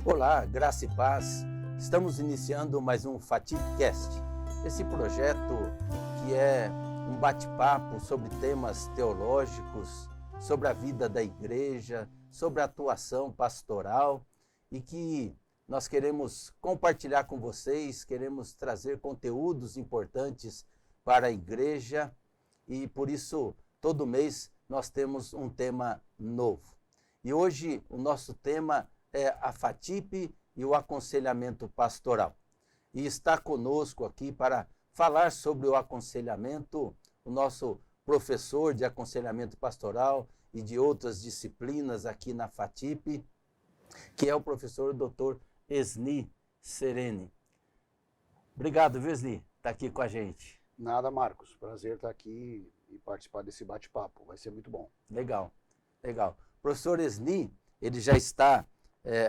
Olá, graça e paz. Estamos iniciando mais um FATIPcast. Esse projeto que é um bate-papo sobre temas teológicos, sobre a vida da igreja, sobre a atuação pastoral e que nós queremos compartilhar com vocês, queremos trazer conteúdos importantes para a igreja e por isso todo mês nós temos um tema novo. E hoje o nosso tema é a FATIP e o aconselhamento pastoral. E está conosco aqui para falar sobre o aconselhamento o nosso professor de aconselhamento pastoral e de outras disciplinas aqui na FATIP, que é o professor Dr. Esni Sereni. Obrigado, viu, Esni, estar aqui com a gente. Nada, Marcos. Prazer estar aqui e participar desse bate-papo. Vai ser muito bom. Legal, legal. O professor Esni, ele já está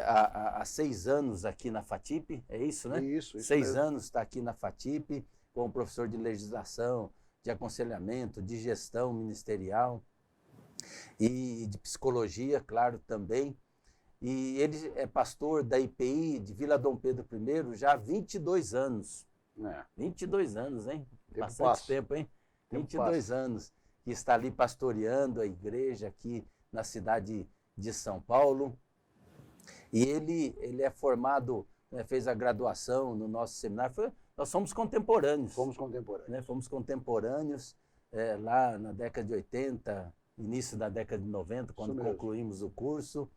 há 6 anos aqui na FATIP, é isso, né? Isso 6 mesmo. anos está aqui na FATIP, como professor de legislação, de aconselhamento, de gestão ministerial e de psicologia, claro, também. E ele é pastor da IPI de Vila Dom Pedro I já há 22 anos. 22 anos, hein? Bastante tempo, hein? 22 anos que está ali pastoreando a igreja aqui na cidade de São Paulo. E ele é formado, fez a graduação no nosso seminário. Nós somos contemporâneos. Fomos contemporâneos. Fomos contemporâneos lá na década de 80, início da década de 90, quando concluímos o curso.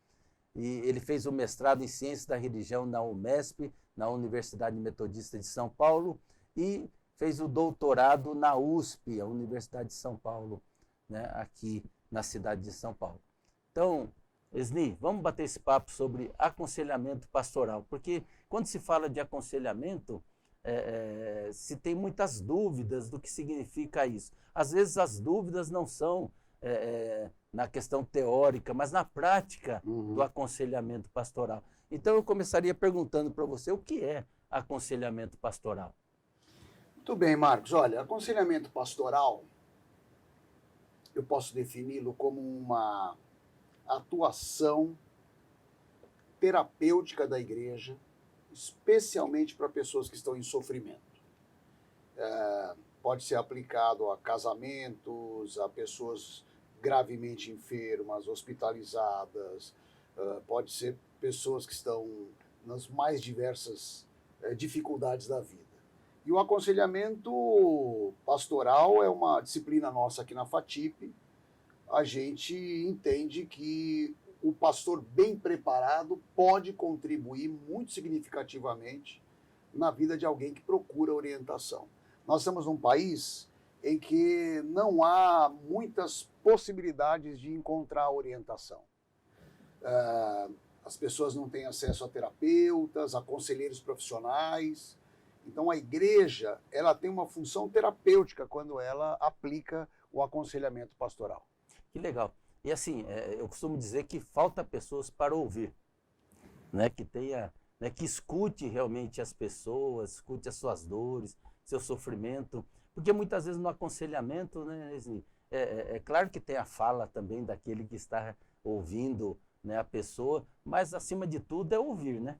E ele fez o mestrado em Ciências da Religião na UMESP, na Universidade Metodista de São Paulo, e fez o doutorado na USP, a Universidade de São Paulo, né, aqui na cidade de São Paulo. Então, Esni, vamos bater esse papo sobre aconselhamento pastoral, porque quando se fala de aconselhamento, se tem muitas dúvidas do que significa isso. Às vezes as dúvidas não são na questão teórica, mas na prática do aconselhamento pastoral. Então eu começaria perguntando para você o que é aconselhamento pastoral. Muito bem, Marcos. Olha, aconselhamento pastoral, eu posso defini-lo como uma atuação terapêutica da igreja, especialmente para pessoas que estão em sofrimento. Pode ser aplicado a casamentos, a pessoas gravemente enfermas, hospitalizadas, pode ser pessoas que estão nas mais diversas dificuldades da vida. E o aconselhamento pastoral é uma disciplina nossa aqui na FATIP. A gente entende que o pastor bem preparado pode contribuir muito significativamente na vida de alguém que procura orientação. Nós estamos num país em que não há muitas possibilidades de encontrar orientação. As pessoas não têm acesso a terapeutas, a conselheiros profissionais. Então a igreja ela tem uma função terapêutica quando ela aplica o aconselhamento pastoral. Que legal. E assim, eu costumo dizer que falta pessoas para ouvir, né? Que tenha, né? Que escute realmente as pessoas, escute as suas dores, seu sofrimento, porque muitas vezes no aconselhamento, né, é claro que tem a fala também daquele que está ouvindo, né, a pessoa, mas acima de tudo é ouvir, né?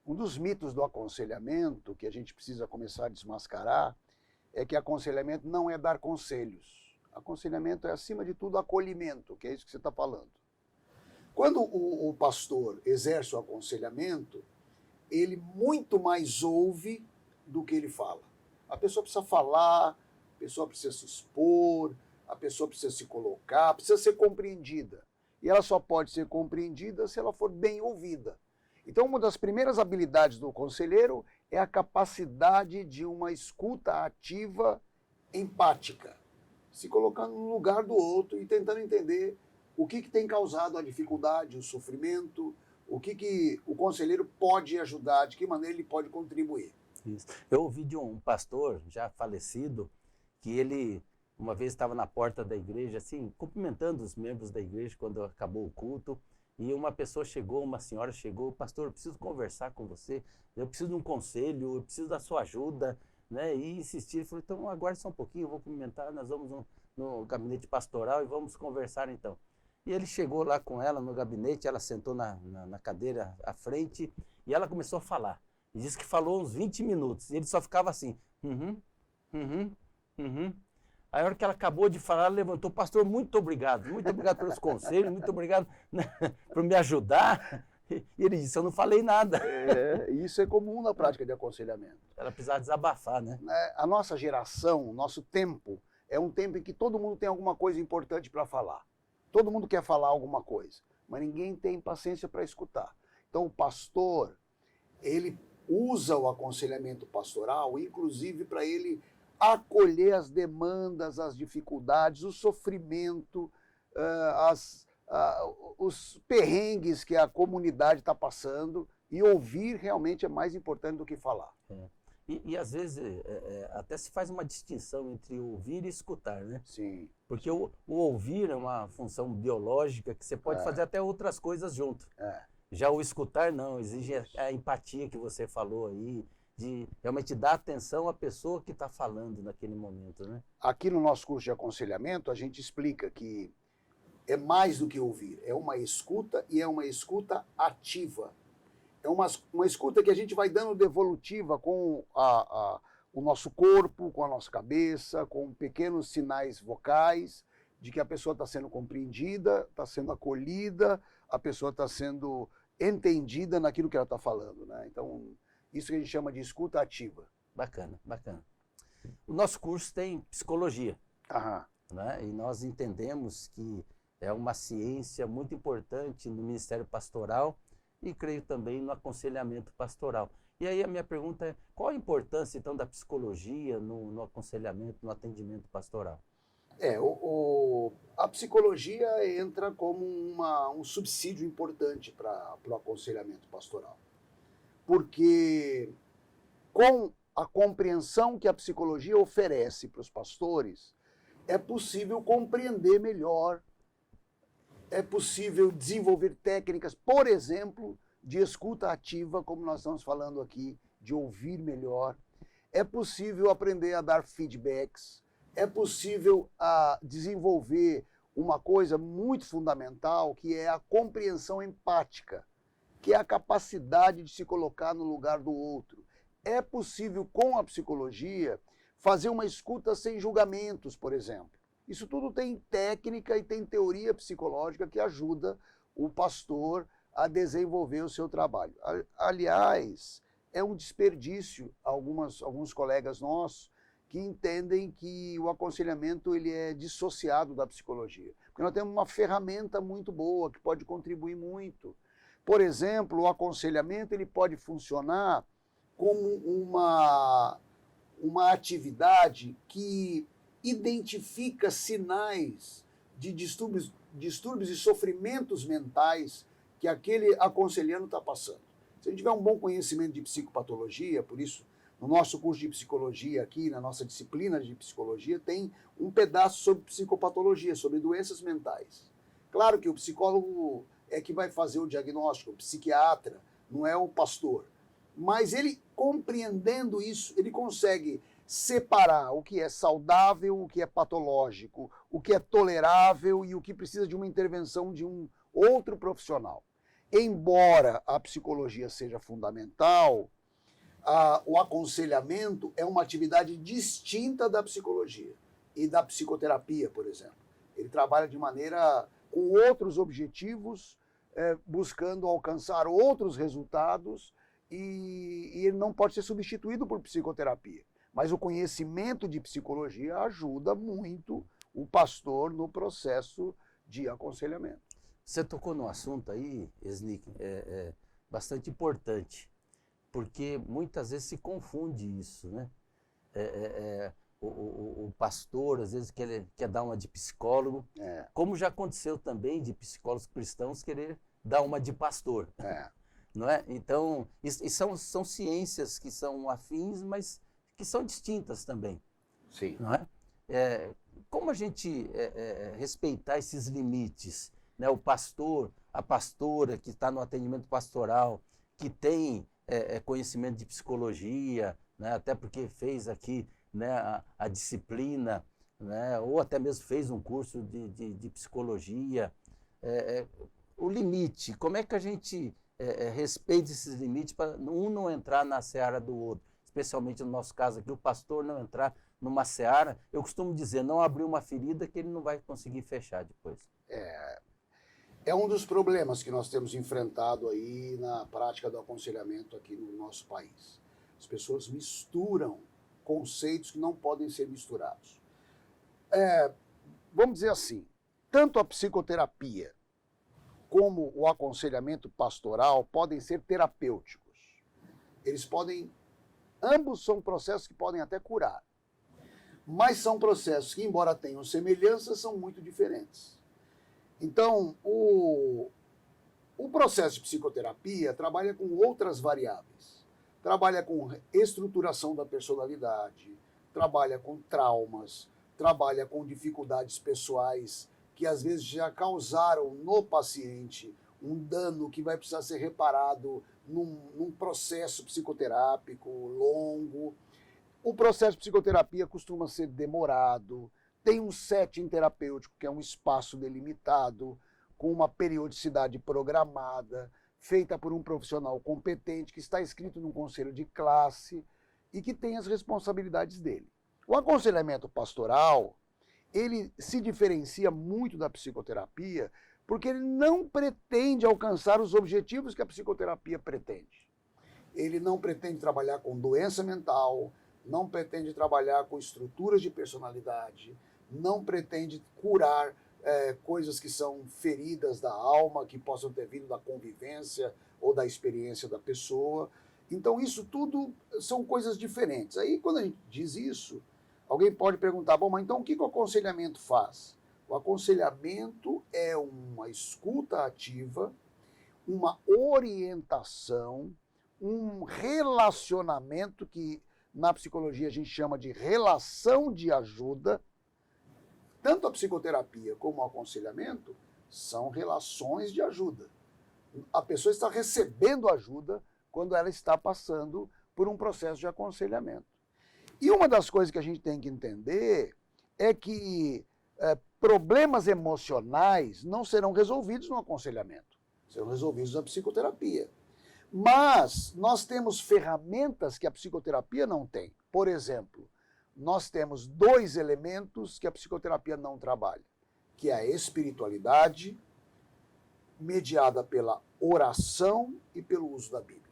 Um dos mitos do aconselhamento que a gente precisa começar a desmascarar é que aconselhamento não é dar conselhos. Aconselhamento é, acima de tudo, acolhimento, que é isso que você está falando. Quando o pastor exerce o aconselhamento, ele muito mais ouve do que ele fala. A pessoa precisa falar, a pessoa precisa se expor, a pessoa precisa se colocar, precisa ser compreendida. E ela só pode ser compreendida se ela for bem ouvida. Então, uma das primeiras habilidades do conselheiro é a capacidade de uma escuta ativa, empática, se colocando no lugar do outro e tentando entender o que tem causado a dificuldade, o sofrimento, o que o conselheiro pode ajudar, de que maneira ele pode contribuir. Isso. Eu ouvi de um pastor já falecido que ele uma vez estava na porta da igreja, assim, cumprimentando os membros da igreja quando acabou o culto, e uma senhora chegou, pastor, eu preciso conversar com você, eu preciso de um conselho, eu preciso da sua ajuda, né? E insistir, ele falou, então aguarde só um pouquinho, eu vou cumprimentar, nós vamos no gabinete pastoral e vamos conversar então. E ele chegou lá com ela no gabinete, ela sentou na cadeira à frente e ela começou a falar. E disse que falou uns 20 minutos. E ele só ficava assim, uhum, uhum, uhum. Aí, a hora que ela acabou de falar, ela levantou, pastor, muito obrigado pelos conselhos, muito obrigado, né, por me ajudar. E ele disse, eu não falei nada. Isso é comum na prática de aconselhamento. Ela precisava desabafar, né? A nossa geração, o nosso tempo, é um tempo em que todo mundo tem alguma coisa importante para falar. Todo mundo quer falar alguma coisa, mas ninguém tem paciência para escutar. Então, o pastor, ele usa o aconselhamento pastoral, inclusive para ele acolher as demandas, as dificuldades, o sofrimento, os perrengues que a comunidade está passando, e ouvir realmente é mais importante do que falar. E às vezes até se faz uma distinção entre ouvir e escutar, né? Sim. Porque o ouvir é uma função biológica que você pode fazer até outras coisas junto. Já o escutar não, exige a empatia que você falou aí, de realmente dar atenção à pessoa que está falando naquele momento, né? Aqui no nosso curso de aconselhamento, a gente explica que é mais do que ouvir, é uma escuta e é uma escuta ativa. É uma escuta que a gente vai dando devolutiva com o nosso corpo, com a nossa cabeça, com pequenos sinais vocais de que a pessoa está sendo compreendida, está sendo acolhida, a pessoa está sendo entendida naquilo que ela está falando, né? Então, isso que a gente chama de escuta ativa. Bacana, bacana. O nosso curso tem psicologia, Aham. né? E nós entendemos que é uma ciência muito importante no Ministério Pastoral e creio também no aconselhamento pastoral. E aí a minha pergunta é, qual a importância então da psicologia no aconselhamento, no atendimento pastoral? A psicologia entra como um subsídio importante para o aconselhamento pastoral. Porque com a compreensão que a psicologia oferece para os pastores, é possível compreender melhor, é possível desenvolver técnicas, por exemplo, de escuta ativa, como nós estamos falando aqui, de ouvir melhor. É possível aprender a dar feedbacks, é possível desenvolver uma coisa muito fundamental, que é a compreensão empática, que é a capacidade de se colocar no lugar do outro. É possível, com a psicologia, fazer uma escuta sem julgamentos, por exemplo. Isso tudo tem técnica e tem teoria psicológica que ajuda o pastor a desenvolver o seu trabalho. Aliás, é um desperdício alguns colegas nossos que entendem que o aconselhamento ele é dissociado da psicologia. Porque nós temos uma ferramenta muito boa que pode contribuir muito. Por exemplo, o aconselhamento ele pode funcionar como uma atividade que identifica sinais de distúrbios e sofrimentos mentais que aquele aconselhando está passando. Se a gente tiver um bom conhecimento de psicopatologia, por isso, no nosso curso de psicologia aqui, na nossa disciplina de psicologia, tem um pedaço sobre psicopatologia, sobre doenças mentais. Claro que o psicólogo é que vai fazer o diagnóstico, o psiquiatra, não é o pastor. Mas ele, compreendendo isso, ele consegue separar o que é saudável, o que é patológico, o que é tolerável e o que precisa de uma intervenção de um outro profissional. Embora a psicologia seja fundamental, o aconselhamento é uma atividade distinta da psicologia e da psicoterapia, por exemplo. Ele trabalha de maneira com outros objetivos, buscando alcançar outros resultados e ele não pode ser substituído por psicoterapia. Mas o conhecimento de psicologia ajuda muito o pastor no processo de aconselhamento. Você tocou num assunto aí, Esnick, bastante importante, porque muitas vezes se confunde isso, né? O pastor, às vezes, quer dar uma de psicólogo, como já aconteceu também de psicólogos cristãos querer dar uma de pastor. Não é? Então, são ciências que são afins, mas que são distintas também. Sim. Não é? Como a gente respeitar esses limites? Né? O pastor, a pastora que está no atendimento pastoral, que tem conhecimento de psicologia, né? Até porque fez aqui, né, a disciplina, né? Ou até mesmo fez um curso de psicologia, o limite, como é que a gente respeita esses limites para um não entrar na seara do outro, especialmente no nosso caso aqui, o pastor não entrar numa seara, eu costumo dizer, não abrir uma ferida que ele não vai conseguir fechar depois. É um dos problemas que nós temos enfrentado aí na prática do aconselhamento aqui no nosso país. As pessoas misturam conceitos que não podem ser misturados. Vamos dizer assim, tanto a psicoterapia como o aconselhamento pastoral podem ser terapêuticos. Ambos são processos que podem até curar, mas são processos que, embora tenham semelhanças, são muito diferentes. Então, o processo de psicoterapia trabalha com outras variáveis. Trabalha com estruturação da personalidade, trabalha com traumas, trabalha com dificuldades pessoais que às vezes já causaram no paciente um dano que vai precisar ser reparado num processo psicoterápico longo. O processo de psicoterapia costuma ser demorado, tem um setting terapêutico, que é um espaço delimitado, com uma periodicidade programada, feita por um profissional competente, que está inscrito num conselho de classe e que tem as responsabilidades dele. O aconselhamento pastoral, ele se diferencia muito da psicoterapia, porque ele não pretende alcançar os objetivos que a psicoterapia pretende. Ele não pretende trabalhar com doença mental, não pretende trabalhar com estruturas de personalidade, não pretende curar coisas que são feridas da alma, que possam ter vindo da convivência ou da experiência da pessoa. Então, isso tudo são coisas diferentes. Aí, quando a gente diz isso, alguém pode perguntar, bom, mas então o que o aconselhamento faz? O aconselhamento é uma escuta ativa, uma orientação, um relacionamento que na psicologia a gente chama de relação de ajuda. Tanto a psicoterapia como o aconselhamento são relações de ajuda. A pessoa está recebendo ajuda quando ela está passando por um processo de aconselhamento. E uma das coisas que a gente tem que entender é que problemas emocionais não serão resolvidos no aconselhamento, serão resolvidos na psicoterapia. Mas nós temos ferramentas que a psicoterapia não tem. Por exemplo, nós temos 2 elementos que a psicoterapia não trabalha, que é a espiritualidade, mediada pela oração e pelo uso da Bíblia.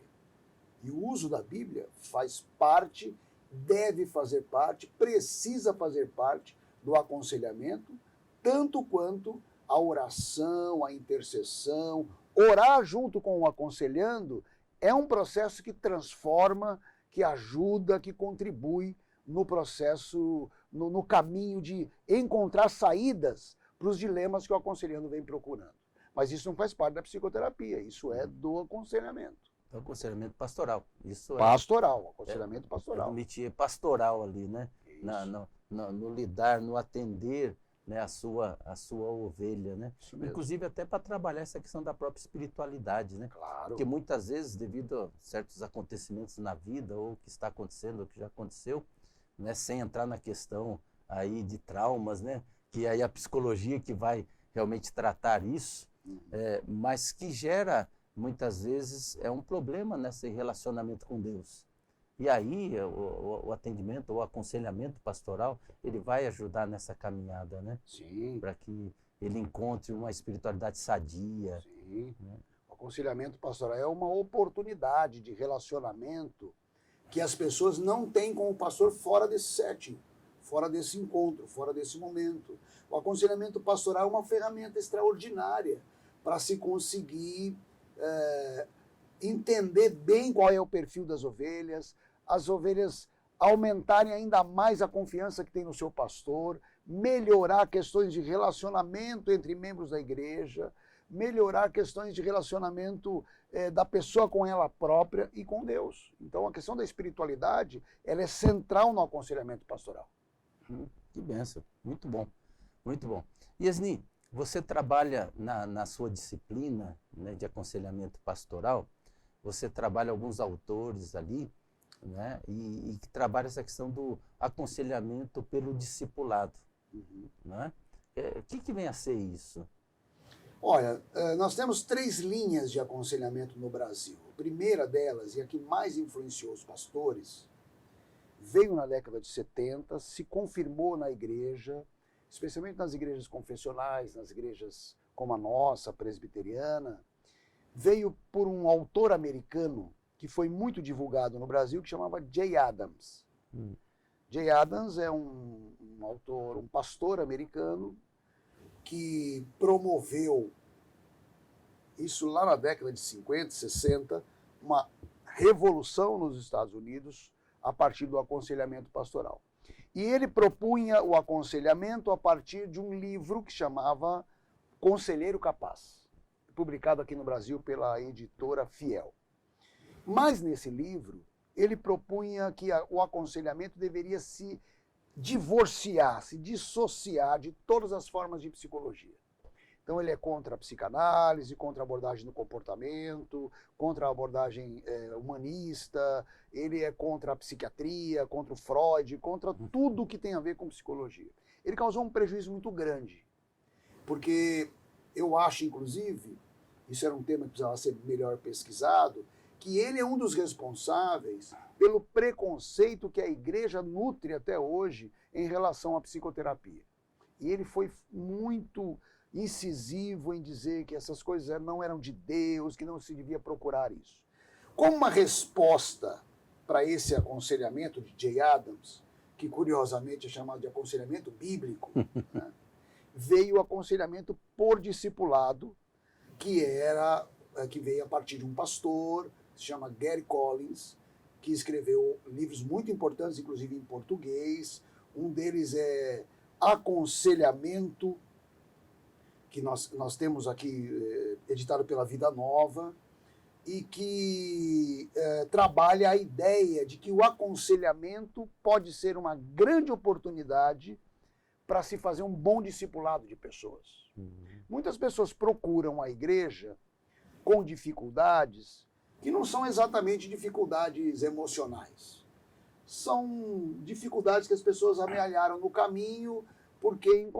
E o uso da Bíblia faz parte, deve fazer parte, precisa fazer parte do aconselhamento, tanto quanto a oração, a intercessão. Orar junto com o aconselhando é um processo que transforma, que ajuda, que contribui no processo, no caminho de encontrar saídas para os dilemas que o aconselhando vem procurando. Mas isso não faz parte da psicoterapia, isso é do aconselhamento. É o aconselhamento pastoral. Isso pastoral, aconselhamento pastoral. É o métier pastoral ali, né? No lidar, no atender, né, a sua ovelha, né? Inclusive até para trabalhar essa questão da própria espiritualidade, né? Claro. Porque muitas vezes, devido a certos acontecimentos na vida, ou o que está acontecendo, ou que já aconteceu, né, sem entrar na questão aí de traumas, né? Que aí a psicologia que vai realmente tratar isso, mas que gera, muitas vezes, um problema nesse relacionamento com Deus. E aí o atendimento, o aconselhamento pastoral, ele vai ajudar nessa caminhada, né? Sim. Para que ele encontre uma espiritualidade sadia. Sim. Né? O aconselhamento pastoral é uma oportunidade de relacionamento que as pessoas não têm com o pastor fora desse setting, fora desse encontro, fora desse momento. O aconselhamento pastoral é uma ferramenta extraordinária para se conseguir entender bem qual é o perfil das ovelhas, as ovelhas aumentarem ainda mais a confiança que tem no seu pastor, melhorar questões de relacionamento entre membros da igreja, melhorar questões de relacionamento da pessoa com ela própria e com Deus. Então a questão da espiritualidade, ela é central no aconselhamento pastoral. Que bênção, muito bom, muito bom. Yasni, você trabalha na sua disciplina, né, de aconselhamento pastoral, você trabalha alguns autores ali, né, e que trabalha essa questão do aconselhamento pelo discipulado. Né? O que vem a ser isso? Olha, nós temos 3 linhas de aconselhamento no Brasil. A primeira delas, e a que mais influenciou os pastores, veio na década de 70, se confirmou na igreja, especialmente nas igrejas confessionais, nas igrejas como a nossa, presbiteriana, veio por um autor americano que foi muito divulgado no Brasil, que chamava Jay Adams. Jay Adams é um autor, um pastor americano que promoveu, isso lá na década de 50, 60, uma revolução nos Estados Unidos a partir do aconselhamento pastoral. E ele propunha o aconselhamento a partir de um livro que chamava Conselheiro Capaz, publicado aqui no Brasil pela editora Fiel. Mas nesse livro, ele propunha que o aconselhamento deveria se divorciar, se dissociar de todas as formas de psicologia. Então ele é contra a psicanálise, contra a abordagem do comportamento, contra a abordagem humanista, ele é contra a psiquiatria, contra o Freud, contra tudo que tem a ver com psicologia. Ele causou um prejuízo muito grande, porque eu acho, inclusive, isso era um tema que precisava ser melhor pesquisado, que ele é um dos responsáveis pelo preconceito que a igreja nutre até hoje em relação à psicoterapia. E ele foi muito incisivo em dizer que essas coisas não eram de Deus, que não se devia procurar isso. Como uma resposta para esse aconselhamento de Jay Adams, que curiosamente é chamado de aconselhamento bíblico, né, veio o aconselhamento por discipulado, que veio a partir de um pastor, se chama Gary Collins, que escreveu livros muito importantes, inclusive em português. Um deles é Aconselhamento, que nós temos aqui editado pela Vida Nova, e que trabalha a ideia de que o aconselhamento pode ser uma grande oportunidade para se fazer um bom discipulado de pessoas. Muitas pessoas procuram a igreja com dificuldades que não são exatamente dificuldades emocionais. São dificuldades que as pessoas amealharam no caminho porque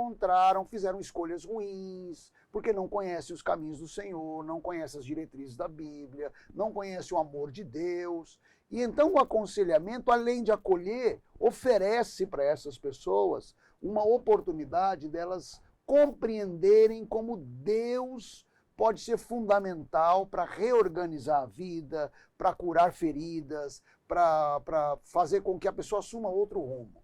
fizeram escolhas ruins, porque não conhecem os caminhos do Senhor, não conhecem as diretrizes da Bíblia, não conhecem o amor de Deus. E então o aconselhamento, além de acolher, oferece para essas pessoas uma oportunidade delas compreenderem como Deus pode ser fundamental para reorganizar a vida, para curar feridas, para fazer com que a pessoa assuma outro rumo.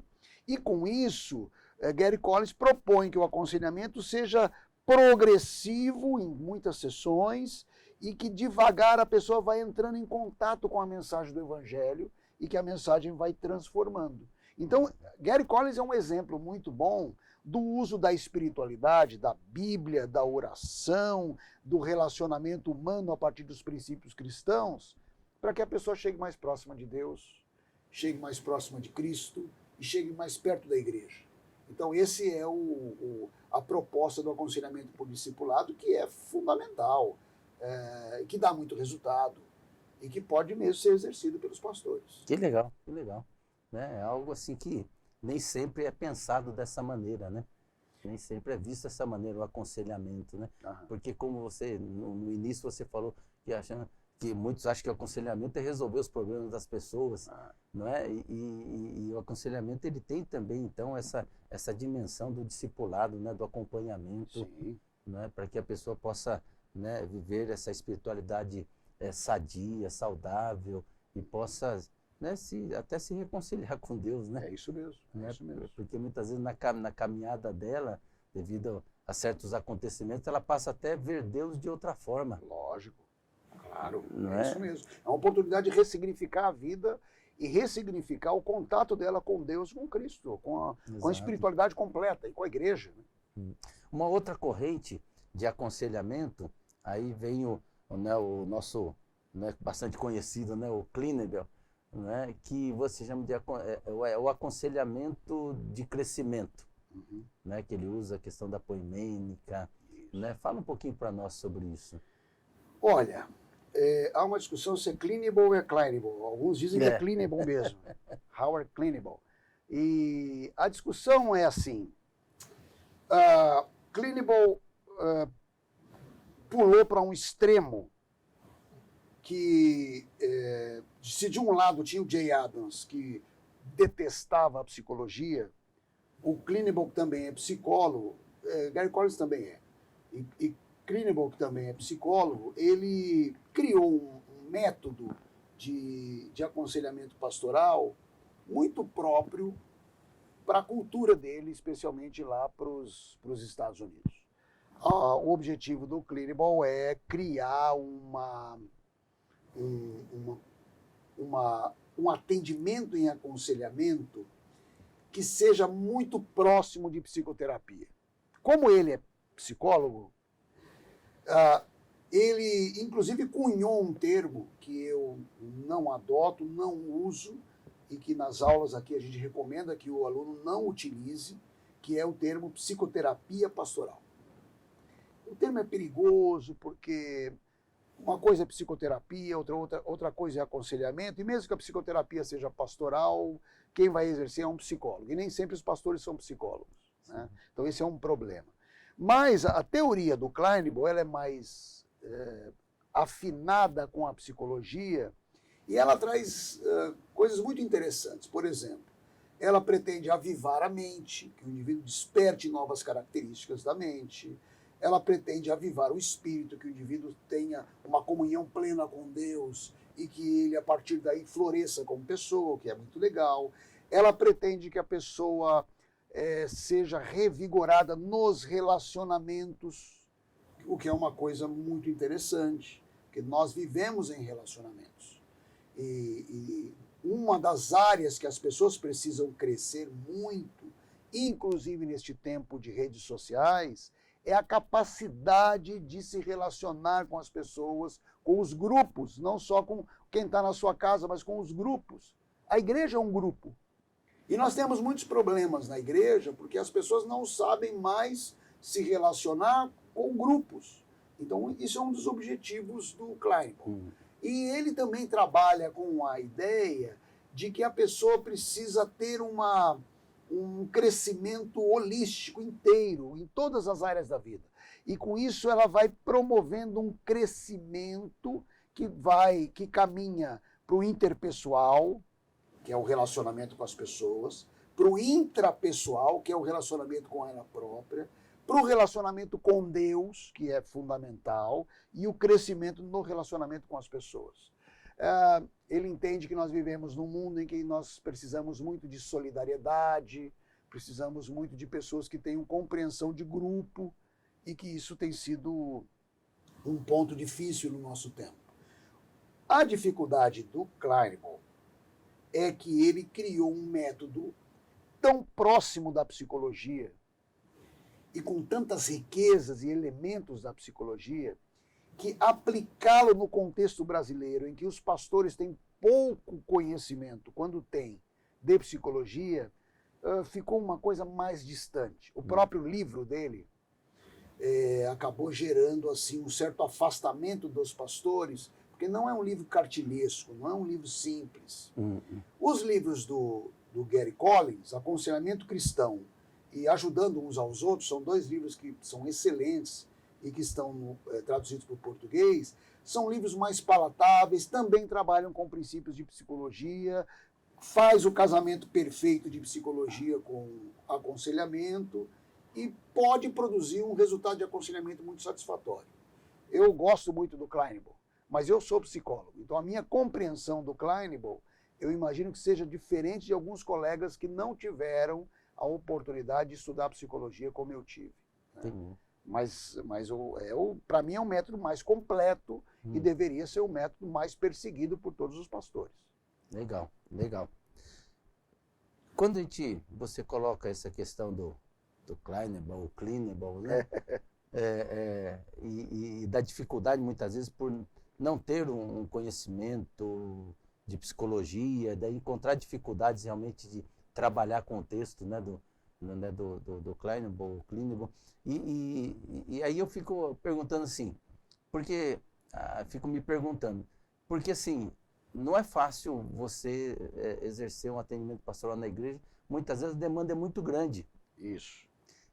E com isso, Gary Collins propõe que o aconselhamento seja progressivo em muitas sessões e que devagar a pessoa vai entrando em contato com a mensagem do Evangelho e que a mensagem vai transformando. Então, Gary Collins é um exemplo muito bom do uso da espiritualidade, da Bíblia, da oração, do relacionamento humano a partir dos princípios cristãos, para que a pessoa chegue mais próxima de Deus, chegue mais próxima de Cristo e chegue mais perto da igreja. Então, esse é a proposta do aconselhamento por discipulado, que é fundamental, que dá muito resultado e que pode mesmo ser exercido pelos pastores. Que legal, que legal. É algo assim que nem sempre é pensado dessa maneira, né? Nem sempre é visto dessa maneira o aconselhamento, né? Porque como você, no início você falou que muitos acham que o aconselhamento é resolver os problemas das pessoas, não é? E o aconselhamento ele tem também então essa dimensão do discipulado, né? Do acompanhamento, né? Para que a pessoa possa, né? Viver essa espiritualidade sadia, saudável e possa, né, até se reconciliar com Deus, né? É isso mesmo, né? É isso mesmo. Porque muitas vezes na caminhada dela, devido a certos acontecimentos, ela passa até a ver Deus de outra forma. Lógico, claro, Não é isso mesmo. É uma oportunidade de ressignificar a vida e ressignificar o contato dela com Deus, com Cristo, com a espiritualidade completa e com a igreja. Né? Uma outra corrente de aconselhamento, aí vem o nosso, né, bastante conhecido, né, o Clinivel, né, que você chama de o aconselhamento de crescimento, né, que ele usa a questão da poimênica, né? Fala um pouquinho para nós sobre isso. Olha, há uma discussão se é Clinivel ou é Clinivel. Alguns dizem que é Clinivel mesmo, Howard Clinivel. E a discussão é assim, Clinivel pulou para um extremo que, se de um lado tinha o Jay Adams, que detestava a psicologia, o Kleinenberg também é psicólogo, Gary Collins também é, e Kleinenberg também é psicólogo, ele criou um método de aconselhamento pastoral muito próprio para a cultura dele, especialmente lá para os Estados Unidos. O objetivo do Kleinenberg é criar um atendimento em aconselhamento que seja muito próximo de psicoterapia. Como ele é psicólogo, ele inclusive cunhou um termo que eu não adoto, não uso, e que nas aulas aqui a gente recomenda que o aluno não utilize, que é o termo psicoterapia pastoral. O termo é perigoso porque uma coisa é psicoterapia, outra coisa é aconselhamento, e mesmo que a psicoterapia seja pastoral, quem vai exercer é um psicólogo, e nem sempre os pastores são psicólogos, né? Então esse é um problema. Mas a teoria do Kleinenberg ela é mais afinada com a psicologia, e ela traz coisas muito interessantes. Por exemplo, ela pretende avivar a mente, que o indivíduo desperte novas características da mente. Ela pretende avivar o espírito, que o indivíduo tenha uma comunhão plena com Deus e que ele, a partir daí, floresça como pessoa, o que é muito legal. Ela pretende que a pessoa seja revigorada nos relacionamentos, o que é uma coisa muito interessante, porque nós vivemos em relacionamentos. E uma das áreas que as pessoas precisam crescer muito, inclusive neste tempo de redes sociais, é a capacidade de se relacionar com as pessoas, com os grupos, não só com quem está na sua casa, mas com os grupos. A igreja é um grupo. E nós temos muitos problemas na igreja porque as pessoas não sabem mais se relacionar com grupos. Então, isso é um dos objetivos do Kleinenberg. E ele também trabalha com a ideia de que a pessoa precisa ter um crescimento holístico inteiro, em todas as áreas da vida. E com isso ela vai promovendo um crescimento que caminha para o interpessoal, que é o relacionamento com as pessoas, para o intrapessoal, que é o relacionamento com ela própria, para o relacionamento com Deus, que é fundamental, e o crescimento no relacionamento com as pessoas. Ele entende que nós vivemos num mundo em que nós precisamos muito de solidariedade, precisamos muito de pessoas que tenham compreensão de grupo, e que isso tem sido um ponto difícil no nosso tempo. A dificuldade do Kleinenberg é que ele criou um método tão próximo da psicologia e com tantas riquezas e elementos da psicologia, que aplicá-lo no contexto brasileiro, em que os pastores têm pouco conhecimento, quando tem, de psicologia, ficou uma coisa mais distante. O próprio livro dele acabou gerando assim, um certo afastamento dos pastores, porque não é um livro cartilhesco, não é um livro simples. Os livros do Gary Collins, Aconselhamento Cristão e Ajudando Uns aos Outros, são dois livros que são excelentes e que estão traduzidos para o português, são livros mais palatáveis, também trabalham com princípios de psicologia, faz o casamento perfeito de psicologia com aconselhamento e pode produzir um resultado de aconselhamento muito satisfatório. Eu gosto muito do Kleinenberg, mas eu sou psicólogo, então a minha compreensão do Kleinenberg, eu imagino que seja diferente de alguns colegas que não tiveram a oportunidade de estudar psicologia como eu tive. Né? Mas para mim é um método mais completo e deveria ser o método mais perseguido por todos os pastores. Legal, legal. Quando você coloca essa questão do Kleinenberg, o Kleinenberg, né? E da dificuldade muitas vezes por não ter um conhecimento de psicologia, daí encontrar dificuldades realmente de trabalhar com o texto, né, do Kleinenberg, e aí eu fico perguntando assim, porque fico me perguntando, porque assim, não é fácil você exercer um atendimento pastoral na igreja, muitas vezes a demanda é muito grande. Isso.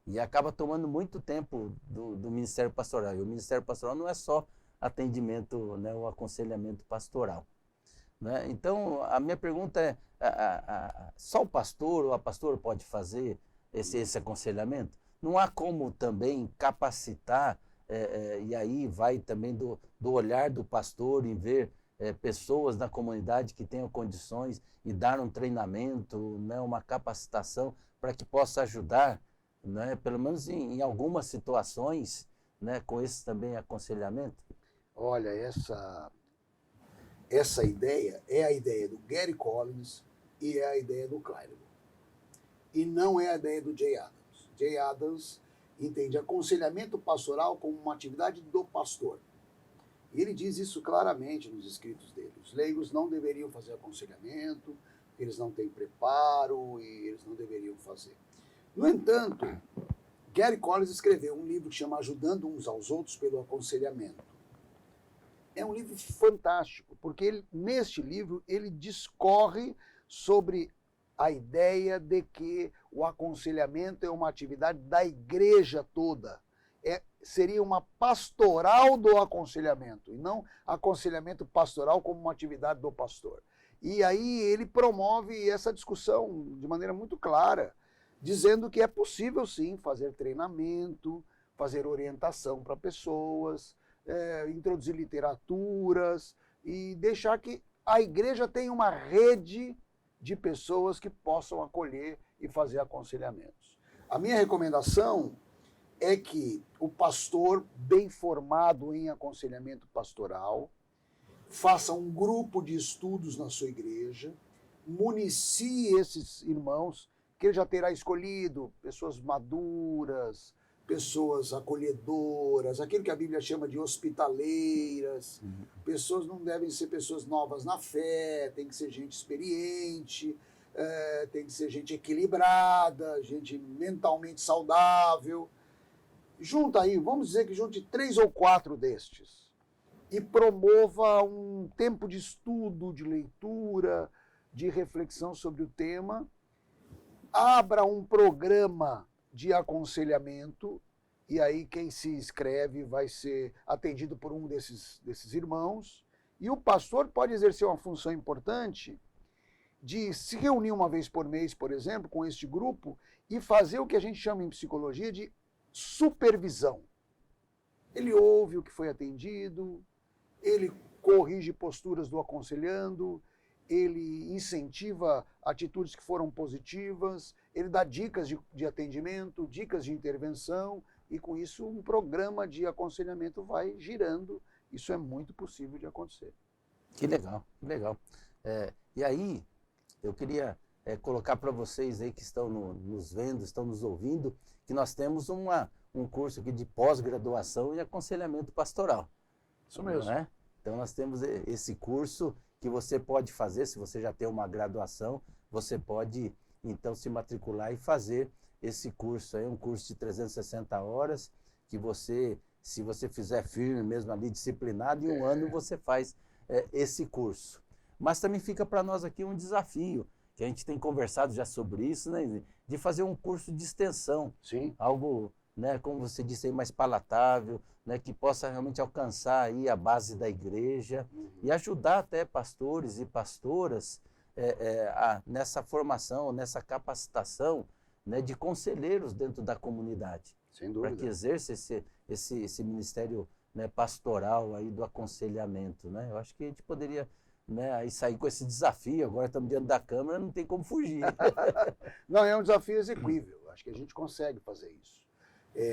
E acaba tomando muito tempo do Ministério Pastoral. E o Ministério Pastoral não é só atendimento, né, o aconselhamento pastoral. Né? Então, a minha pergunta é, só o pastor ou a pastora pode fazer esse aconselhamento? Não há como também capacitar, e aí vai também do olhar do pastor em ver pessoas da comunidade que tenham condições e dar um treinamento, né, uma capacitação para que possa ajudar, né, pelo menos em algumas situações, né, com esse também aconselhamento? Olha, essa ideia é a ideia do Gary Collins e é a ideia do Klein. E não é a ideia do Jay Adams. Jay Adams entende aconselhamento pastoral como uma atividade do pastor. E ele diz isso claramente nos escritos dele. Os leigos não deveriam fazer aconselhamento, eles não têm preparo e eles não deveriam fazer. No entanto, Gary Collins escreveu um livro que chama Ajudando Uns aos Outros pelo Aconselhamento. É um livro fantástico, porque neste livro ele discorre sobre a ideia de que o aconselhamento é uma atividade da igreja toda. Seria uma pastoral do aconselhamento, e não aconselhamento pastoral como uma atividade do pastor. E aí ele promove essa discussão de maneira muito clara, dizendo que é possível sim fazer treinamento, fazer orientação para pessoas, introduzir literaturas e deixar que a igreja tenha uma rede de pessoas que possam acolher e fazer aconselhamentos. A minha recomendação é que o pastor bem formado em aconselhamento pastoral faça um grupo de estudos na sua igreja, municie esses irmãos que ele já terá escolhido, pessoas maduras, pessoas acolhedoras, aquilo que a Bíblia chama de hospitaleiras. Pessoas não devem ser pessoas novas na fé, tem que ser gente experiente, tem que ser gente equilibrada, gente mentalmente saudável. Junta aí, vamos dizer que junte 3 ou 4 destes e promova um tempo de estudo, de leitura, de reflexão sobre o tema, abra um programa de aconselhamento, e aí quem se inscreve vai ser atendido por um desses irmãos, e o pastor pode exercer uma função importante de se reunir uma vez por mês, por exemplo, com este grupo, e fazer o que a gente chama em psicologia de supervisão. Ele ouve o que foi atendido, ele corrige posturas do aconselhando, ele incentiva atitudes que foram positivas, ele dá dicas de atendimento, dicas de intervenção, e com isso um programa de aconselhamento vai girando. Isso é muito possível de acontecer. Que legal, que legal. E aí, eu queria colocar para vocês aí que estão nos vendo, estão nos ouvindo, que nós temos um curso aqui de pós-graduação em aconselhamento pastoral. Isso mesmo. Né? Então nós temos esse curso que você pode fazer, se você já tem uma graduação, você pode então se matricular e fazer esse curso aí, um curso de 360 horas, que você, se você fizer firme mesmo ali, disciplinado, em um ano você faz esse curso. Mas também fica para nós aqui um desafio, que a gente tem conversado já sobre isso, né, de fazer um curso de extensão. Sim. Algo, né, como você disse aí, mais palatável, né, que possa realmente alcançar aí a base da igreja e ajudar até pastores e pastoras nessa formação, nessa capacitação, né, de conselheiros dentro da comunidade. Sem dúvida. Para que exerça esse ministério, né, pastoral aí do aconselhamento. Né? Eu acho que a gente poderia, né, aí sair com esse desafio. Agora estamos diante da Câmara, não tem como fugir. Não, é um desafio exequível. Acho que a gente consegue fazer isso.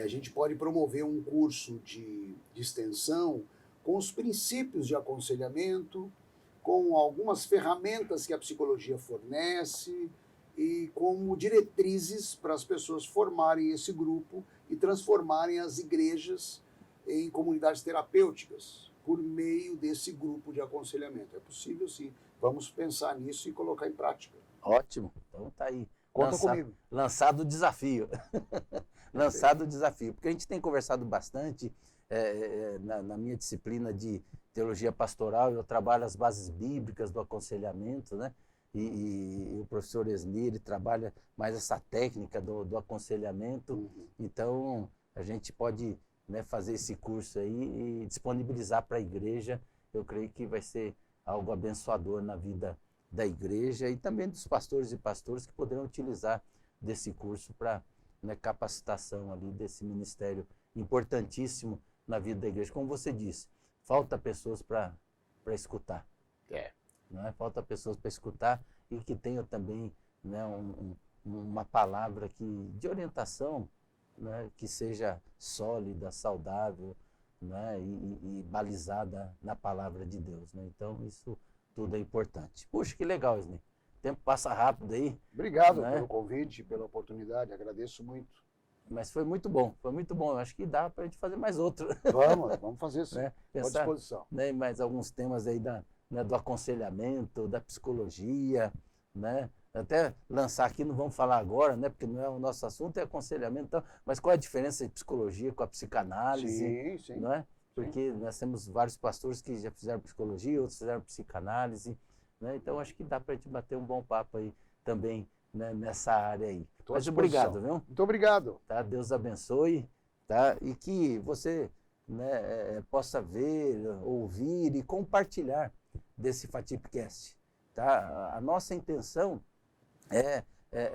A gente pode promover um curso de extensão com os princípios de aconselhamento, com algumas ferramentas que a psicologia fornece e como diretrizes para as pessoas formarem esse grupo e transformarem as igrejas em comunidades terapêuticas por meio desse grupo de aconselhamento. É possível, sim. Vamos pensar nisso e colocar em prática. Ótimo. Então tá aí. Conta comigo. Lançado o desafio. Lançado o desafio. Porque a gente tem conversado bastante na minha disciplina de teologia pastoral, eu trabalho as bases bíblicas do aconselhamento, né? e o professor Esni, ele trabalha mais essa técnica do aconselhamento. Então, a gente pode, né, fazer esse curso aí e disponibilizar para a igreja. Eu creio que vai ser algo abençoador na vida da igreja e também dos pastores e pastoras que poderão utilizar desse curso para, né, capacitação ali desse ministério importantíssimo na vida da igreja. Como você disse, falta pessoas para escutar. Né? Falta pessoas para escutar e que tenham também, né, uma palavra de orientação, né, que seja sólida, saudável, né, e balizada na palavra de Deus. Né? Então, isso tudo é importante. Puxa, que legal, Esni. O tempo passa rápido aí. Obrigado, né, pelo convite, pela oportunidade, agradeço muito. Mas foi muito bom, foi muito bom. Eu acho que dá para a gente fazer mais outro. Vamos fazer sim, né? à Pensar, disposição. né, em mais alguns temas aí né, do aconselhamento, da psicologia, né? Até lançar aqui, não vamos falar agora, né, porque não é o nosso assunto, é aconselhamento, então, mas qual é a diferença de psicologia com a psicanálise? Sim. Não é? Porque nós temos vários pastores que já fizeram psicologia, outros fizeram psicanálise, né? Então acho que dá para a gente bater um bom papo aí também, né, nessa área aí. Mas obrigado, viu? Muito obrigado. Tá? Deus abençoe, tá? E que você, né, possa ver, ouvir e compartilhar desse Fatipcast. Tá? A nossa intenção é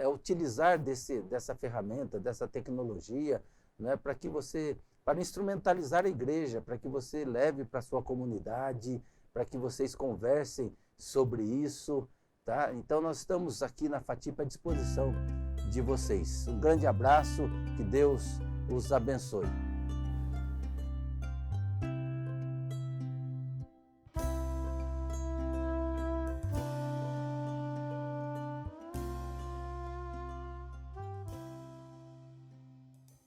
utilizar dessa ferramenta, dessa tecnologia, né, para instrumentalizar a igreja, para que você leve para a sua comunidade, para que vocês conversem sobre isso. Tá? Então nós estamos aqui na Fatip à disposição de vocês. Um grande abraço, que Deus os abençoe.